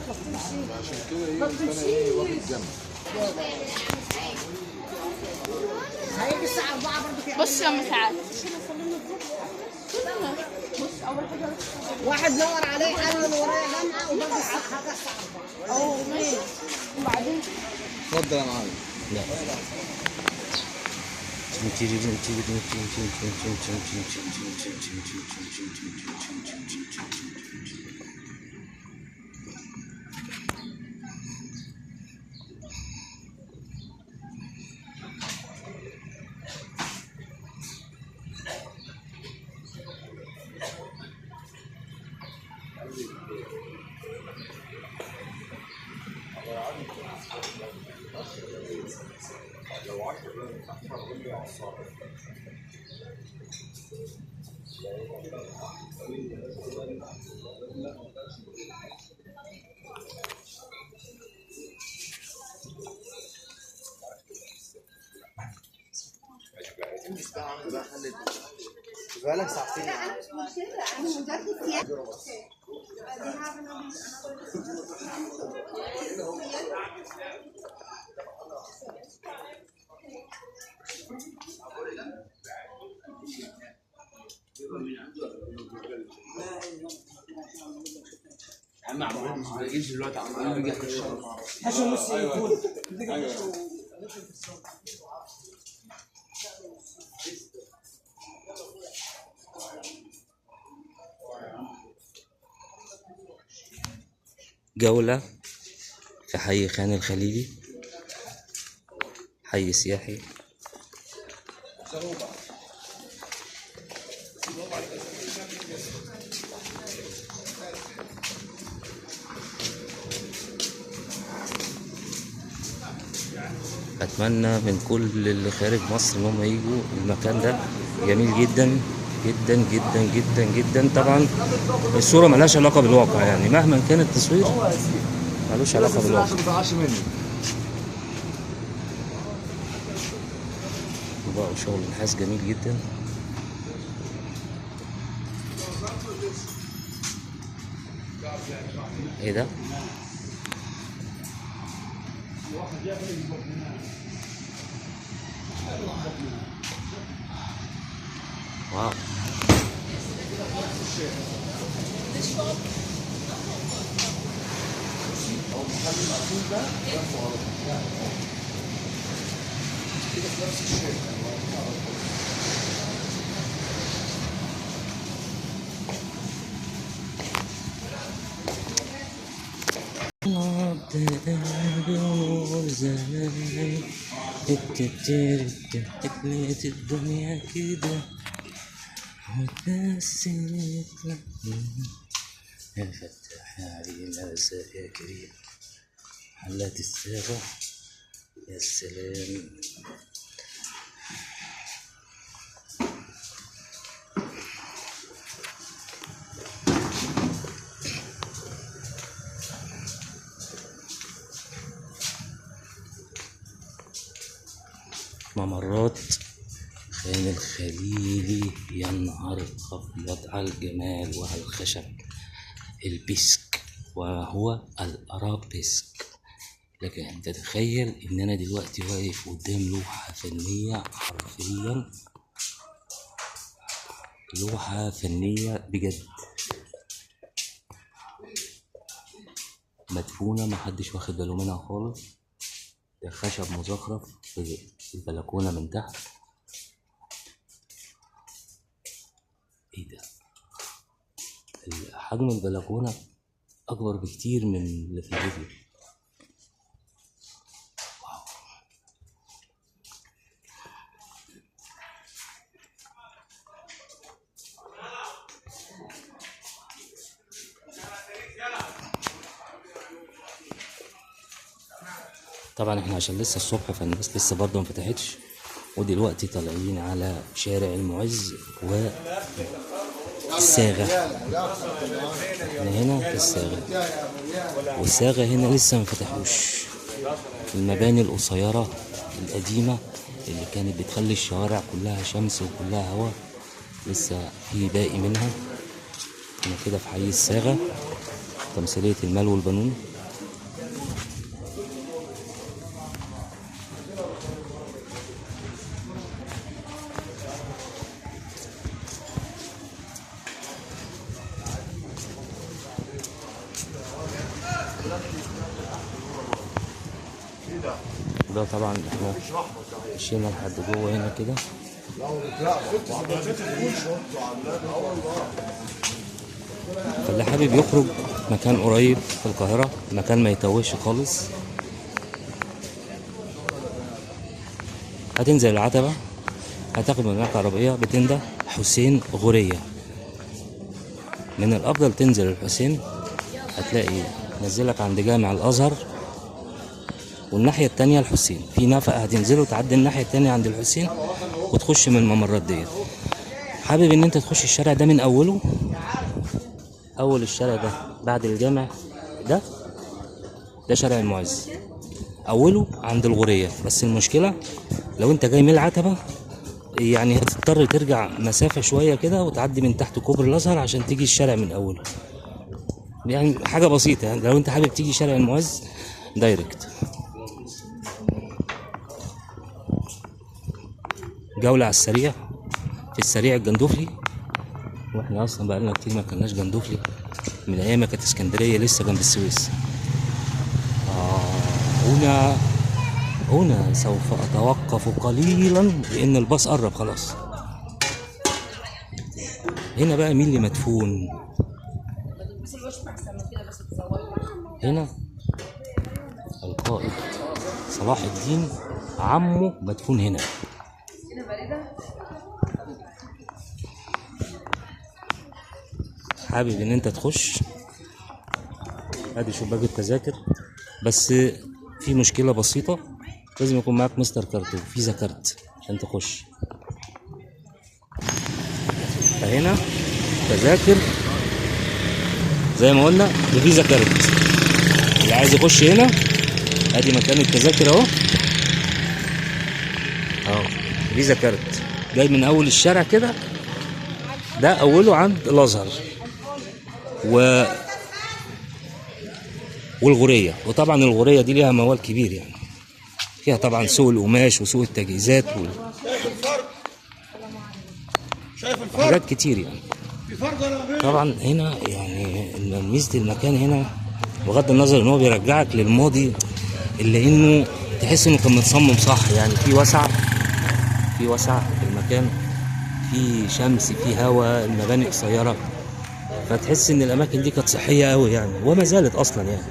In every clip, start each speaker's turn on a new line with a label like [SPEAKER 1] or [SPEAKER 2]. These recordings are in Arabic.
[SPEAKER 1] عشان كده ايه قلت انا ايه واخد جنب.
[SPEAKER 2] هيجي الساعة 4 برضه.
[SPEAKER 3] بص يا ام سعاد،
[SPEAKER 2] واحد دور عليه قال له ورايا جامعة وبرضه الساعة 4.
[SPEAKER 3] اه ماشي. وبعدين
[SPEAKER 1] اتفضل يا معلم.
[SPEAKER 4] لا
[SPEAKER 1] بقالك ساعتين.
[SPEAKER 5] انا مش مشكله، انا مدرسه سياحه.
[SPEAKER 6] عم عبد ما بيجيش دلوقتي، عم بيجي اخر الشهر.
[SPEAKER 2] عشان بس يكون
[SPEAKER 4] جولة في حي خان الخليلي، حي سياحي. أتمنى من كل اللي خارج مصر إن هم يجوا المكان ده، جميل جدا جدا جدا جدا جدا. طبعا الصورة ملهاش علاقة بالواقع، يعني مهما كان التصوير ملوش علاقة بالواقع. بقى شغل نحاس جميل جدا. ايه ده؟ واو. تكملة الدنيا كده وتنسيت يا فتاح يا عليم يا يا كريم، حلات الساغة يا سلام. ممرات خان الخليلي، يا نهار أبيض على الجمال وعلى الخشب، البسك وهو الأرابيسك. لك أن تتخيل إن أنا دلوقتي واقف قدام لوحة فنية، حرفيا لوحة فنية بجد، مدفونة محدش واخد باله منها خالص. ده خشب مزخرف في البلكونة من تحت. ايه ده؟ حجم البلكونة أكبر بكتير من اللي في الفيديو. واو. طبعا احنا عشان لسه الصبح فالناس لسه برضه مفتحتش، ودلوقتي طالعين على شارع المعز والصاغة. احنا هنا في الصاغة، والصاغة هنا لسه مفتحوش. المباني القصيرة القديمة اللي كانت بتخلي الشوارع كلها شمس وكلها هوا لسه في باقي منها. احنا كده في حي الصاغة، تمثيلية المال والبنون. ده طبعا احنا مشينا لحد جوه هنا كده. فاللي حابب يخرج مكان قريب في القاهرة، مكان ما يتوهش خالص، هتنزل العتبة، هتاخد من هناك عربية بتنده حسين غورية. من الأفضل تنزل الحسين، هتلاقي نزلك عند جامع الأزهر، والناحية التانية الحسين في نفق، هتنزله تعدي الناحية التانية عند الحسين وتخش من الممرات ديت. حابب ان انت تخش الشارع ده من اوله، اول الشارع ده بعد الجامع ده شارع المعز، اوله عند الغورية. بس المشكلة لو انت جاي من العتبة يعني هتضطر ترجع مسافة شوية كده وتعدي من تحت كوبري الازهر عشان تيجي الشارع من اوله، يعني حاجة بسيطة. يعني لو انت حابب تيجي شارع المعز دايركت. جولة على السريع، في السريع الجندوفلي، واحنا اصلا بقالنا كتير ما كناش جندوفلي من ايام ما كانت اسكندرية لسه جنب السويس. هنا سوف اتوقف قليلا لان الباص قرب خلاص. هنا بقى مين اللي مدفون؟ هنا القائد صلاح الدين، عمه مدفون هنا. حابب ان انت تخش، ادي شباك التذاكر، بس في مشكلة بسيطة، لازم يكون معاك مستر كارت وفيزا كارت عشان تخش. فهنا تذاكر زي ما قلنا بفيزا كارت. اللي عايز يخش هنا ادي مكان التذاكر اهو، فيزا كارت جاي من اول الشارع كده، ده اوله عند الازهر والغورية. وطبعا الغورية دي ليها موال كبير، يعني فيها طبعا سوق القماش وسوق التجهيزات حاجات كتير يعني. طبعا هنا يعني ميزة المكان هنا بغض النظر ان هو بيرجعك للماضي، الا انه تحس انه كان متصمم صح. يعني في وسع في المكان، في شمس، في هواء، المباني قصيرة، فتحس ان الاماكن دي كانت صحية قوي يعني، وما زالت اصلا يعني.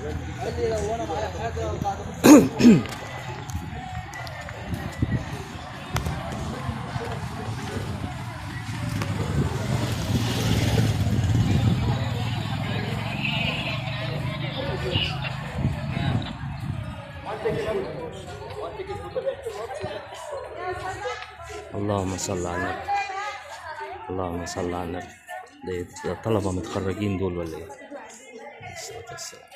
[SPEAKER 4] اللهم صل على النبي، اللهم صل على النبي. ده طلبة متخرجين دول ولا ايه؟ الصلاة والسلام.